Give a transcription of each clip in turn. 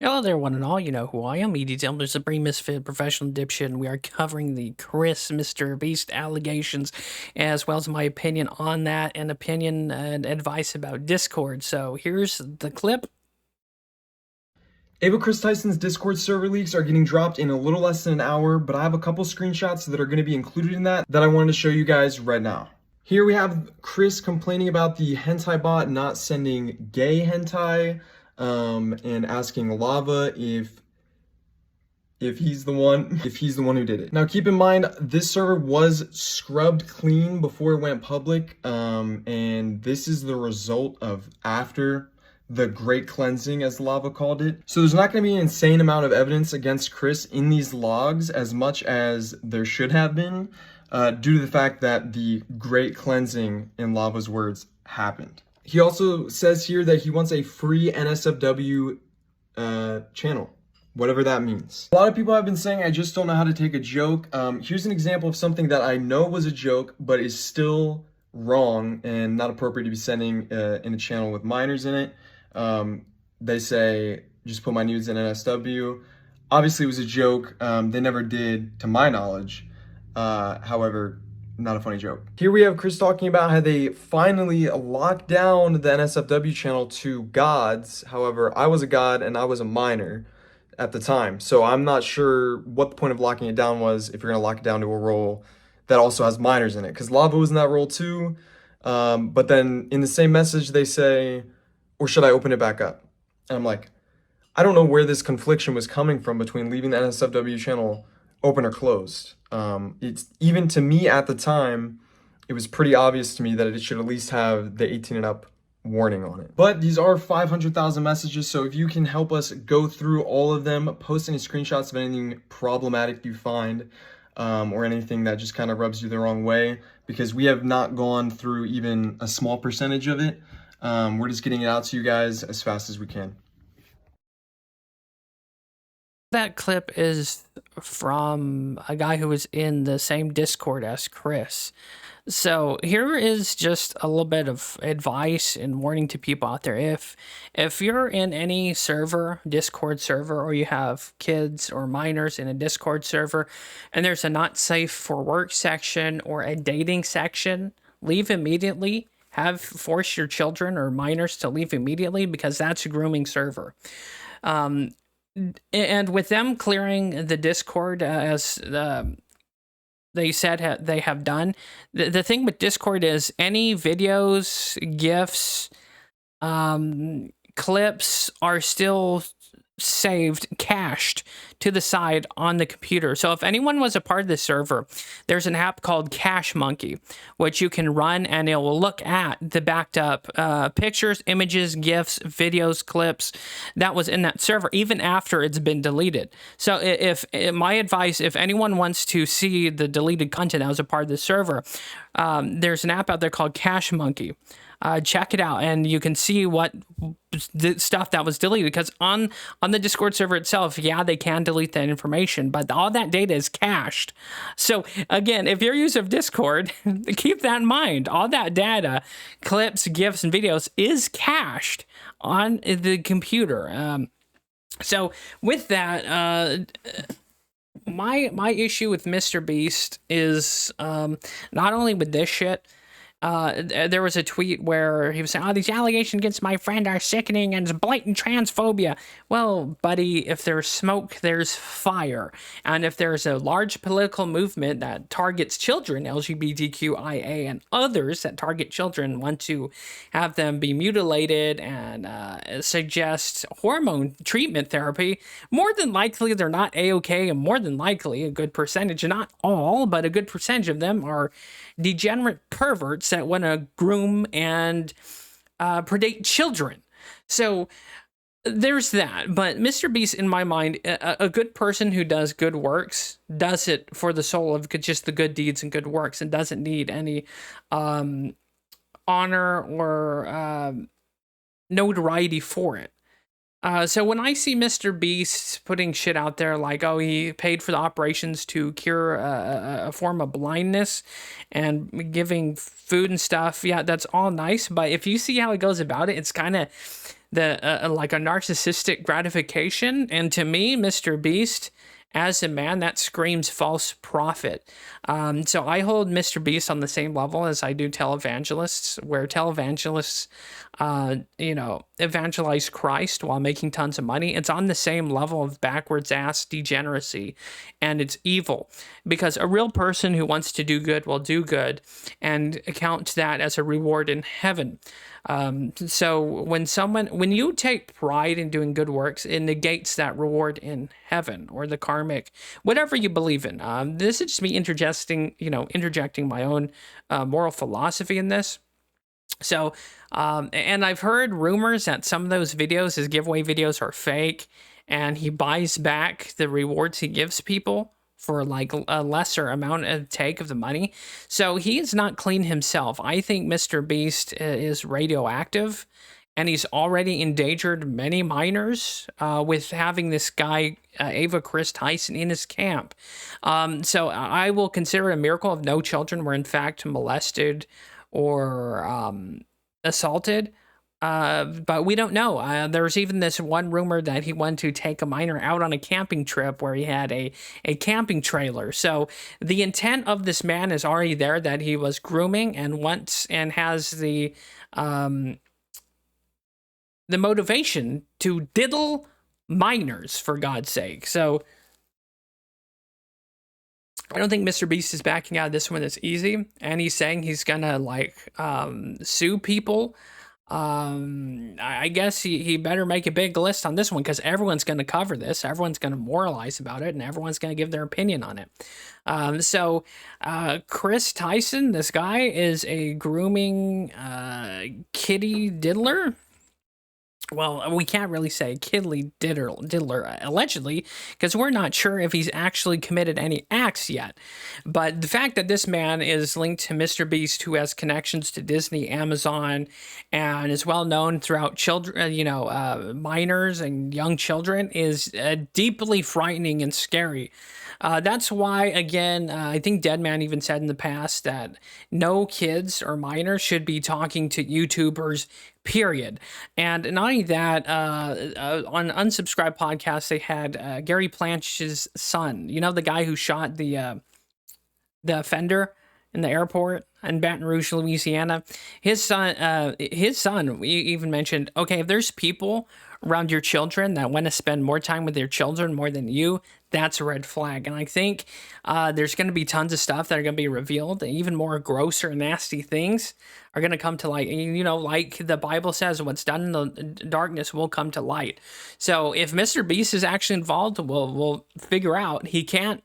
Hello there, one and all. You know who I am, ETTemplar, Supreme Misfit, Professional Dipshit, and we are covering the Kris MrBeast allegations, as well as my opinion on that, and opinion and advice about Discord. So here's the clip. Ava Kris Tyson's Discord server leaks are getting dropped in a little less than an hour, but I have a couple screenshots that are going to be included in that I wanted to show you guys right now. Here we have Kris complaining about the hentai bot not sending gay hentai, and asking Lava if he's the one who did it. Now keep in mind, this server was scrubbed clean before it went public, and this is the result of after the great cleansing, as Lava called it. So there's not going to be an insane amount of evidence against Kris in these logs as much as there should have been, due to the fact that the great cleansing, in Lava's words, happened. He also says here that he wants a free NSFW channel, whatever that means. A lot of people have been saying I just don't know how to take a joke. Here's an example of something that I know was a joke, but is still wrong and not appropriate to be sending in a channel with minors in it. They say, just put my nudes in NSW. Obviously it was a joke. They never did, to my knowledge. However, not a funny joke. Here we have Kris talking about how they finally locked down the NSFW channel to gods. However, I was a god and I was a minor at the time, so I'm not sure what the point of locking it down was if you're gonna lock it down to a role that also has minors in it, because Lava was in that role too. But then in the same message they say, or should I open it back up? And I'm like, I don't know where this confliction was coming from between leaving the NSFW channel open or closed. It's even to me at the time, it was pretty obvious to me that it should at least have the 18 and up warning on it. But these are 500,000 messages, so if you can help us go through all of them, post any screenshots of anything problematic you find, or anything that just kind of rubs you the wrong way, because we have not gone through even a small percentage of it. We're just getting it out to you guys as fast as we can. That clip is from a guy who was in the same Discord as Kris. So here is just a little bit of advice and warning to people out there. If you're in any server, Discord server, or you have kids or minors in a Discord server, and there's a not safe for work section or a dating section, leave immediately. Force your children or minors to leave immediately, because that's a grooming server. And with them clearing the Discord, as they said they have done, the thing with Discord is any videos, GIFs, clips are still saved, cached to the side on the computer. So if anyone was a part of this server, there's an app called Cache Monkey, which you can run, and it will look at the backed up pictures, images, GIFs, videos, clips that was in that server, even after it's been deleted. So if my advice, if anyone wants to see the deleted content that was a part of the server, there's an app out there called Cache Monkey. Check it out, and you can see what the stuff that was deleted, because on the Discord server itself, yeah, they can delete that information, but all that data is cached. So again, if you're a user of Discord, keep that in mind. All that data, clips, GIFs, and videos is cached on the computer. So with that, my issue with MrBeast is not only with this shit. There was a tweet where he was saying, oh, these allegations against my friend are sickening and it's blatant transphobia. Well, buddy, if there's smoke, there's fire. And if there's a large political movement that targets children, LGBTQIA, and others that target children, want to have them be mutilated and suggest hormone treatment therapy, more than likely they're not A-OK, and more than likely a good percentage, not all, but a good percentage of them are degenerate perverts that want to groom and predate children. So there's that. But MrBeast, in my mind, a good person who does good works does it for the soul of just the good deeds and good works, and doesn't need any honor or notoriety for it. So when I see MrBeast putting shit out there like, oh, he paid for the operations to cure a form of blindness and giving food and stuff, yeah, that's all nice. But if you see how he goes about it, it's kind of like a narcissistic gratification. And to me, MrBeast, as a man, that screams false prophet. So I hold MrBeast on the same level as I do televangelists, where televangelists, evangelize Christ while making tons of money. It's on the same level of backwards ass degeneracy, and it's evil, because a real person who wants to do good will do good and count that as a reward in heaven. So when you take pride in doing good works, it negates that reward in heaven or the karmic, whatever you believe in. This is just me interjecting my own moral philosophy in this. So, and I've heard rumors that some of those videos, his giveaway videos, are fake, and he buys back the rewards he gives people for like a lesser amount of take of the money. So he is not clean himself. I think MrBeast is radioactive, and he's already endangered many minors with having this guy, Ava Kris Tyson, in his camp. So I will consider it a miracle if no children were in fact molested or assaulted. But we don't know. There's even this one rumor that he wanted to take a minor out on a camping trip where he had a camping trailer. So the intent of this man is already there, that he was grooming and wants and has the motivation to diddle minors, for God's sake. So I don't think MrBeast is backing out of this one as easy, and he's saying he's gonna sue people. I guess he better make a big list on this one, because everyone's going to cover this. Everyone's going to moralize about it, and everyone's going to give their opinion on it. So Kris Tyson, this guy, is a grooming kitty diddler. Well, we can't really say kiddly diddler, allegedly, because we're not sure if he's actually committed any acts yet. But the fact that this man is linked to MrBeast, who has connections to Disney, Amazon, and is well known throughout children, minors and young children, is deeply frightening and scary. That's why, again, I think Deadman even said in the past that no kids or minors should be talking to YouTubers, period. And not only that, on Unsubscribed Podcast, they had Gary Planch's son, the guy who shot the offender in the airport in Baton Rouge, Louisiana. His son, we even mentioned, okay, if there's people around your children that want to spend more time with their children more than you, that's a red flag. And I think there's going to be tons of stuff that are going to be revealed. Even more grosser, nasty things are going to come to light. Like the Bible says, what's done in the darkness will come to light. So if MrBeast is actually involved, we'll figure out he can't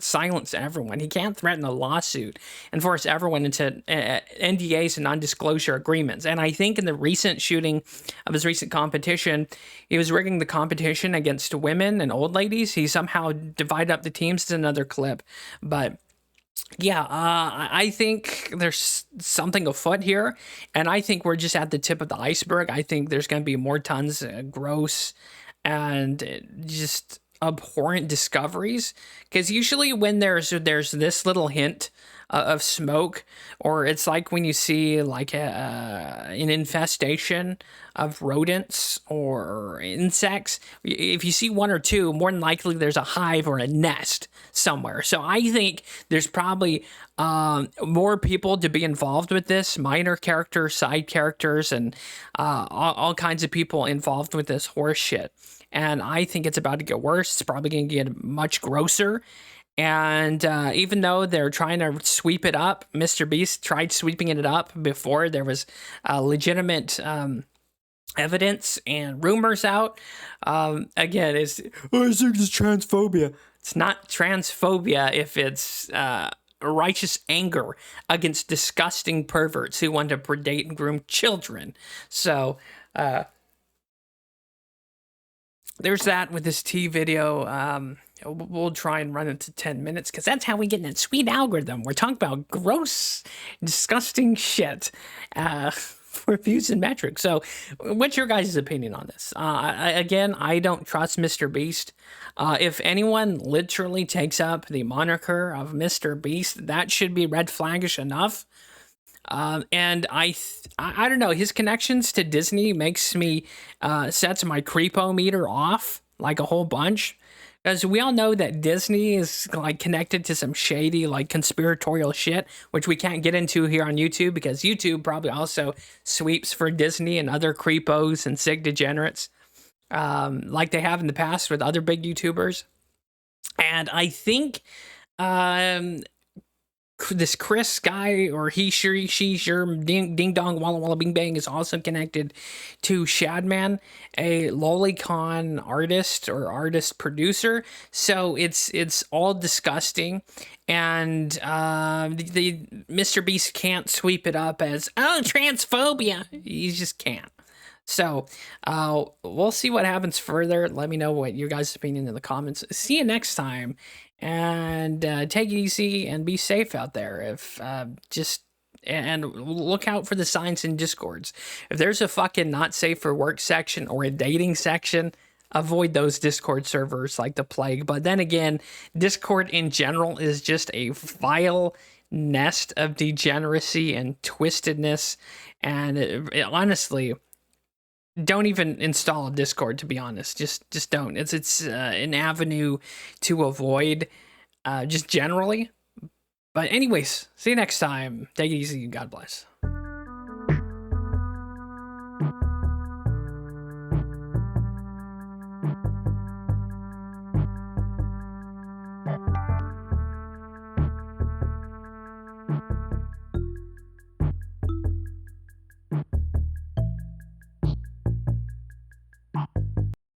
silence everyone. He can't threaten a lawsuit and force everyone into NDAs and non-disclosure agreements. And I think in the recent shooting of his recent competition, he was rigging the competition against women and old ladies. He somehow divided up the teams. To another clip, but yeah, I think there's something afoot here, and I think we're just at the tip of the iceberg. I think there's going to be more tons of gross and just abhorrent discoveries, because usually when there's this little hint of smoke, or it's like when you see like an infestation of rodents or insects, if you see one or two, more than likely there's a hive or a nest somewhere. So I think there's probably more people to be involved with this, minor characters, side characters, and all kinds of people involved with this horse shit. And I think it's about to get worse. It's probably going to get much grosser. And even though they're trying to sweep it up, MrBeast tried sweeping it up before there was legitimate evidence and rumors out. Again, is there just transphobia? It's not transphobia if it's righteous anger against disgusting perverts who want to predate and groom children. So there's that with this T video. We'll try and run it to 10 minutes, because that's how we get in that sweet algorithm. We're talking about gross, disgusting shit for views and metrics. So what's your guys' opinion on this? Again, I don't trust MrBeast. If anyone literally takes up the moniker of MrBeast, that should be red flaggish enough. And I don't know, his connections to Disney makes me sets my creepo meter off like a whole bunch. Because we all know that Disney is like connected to some shady, like conspiratorial shit, which we can't get into here on YouTube because YouTube probably also sweeps for Disney and other creepos and sig degenerates, like they have in the past with other big YouTubers. And I think this Kris guy, or he, she, sure, ding dong, walla walla, bing bang, is also connected to Shadman, a lolicon artist or artist producer. So it's all disgusting, and the MrBeast can't sweep it up as transphobia. He just can't. So we'll see what happens further. Let me know what your guys' opinion in the comments. See you next time, and take it easy and be safe out there. If and look out for the signs in Discords. If there's a fucking not safe for work section or a dating section, avoid those Discord servers like the plague. But then again, Discord in general is just a vile nest of degeneracy and twistedness, and honestly, don't even install Discord, to be honest. Just don't. It's an avenue to avoid, just generally. But anyways, see you next time. Take it easy. God bless.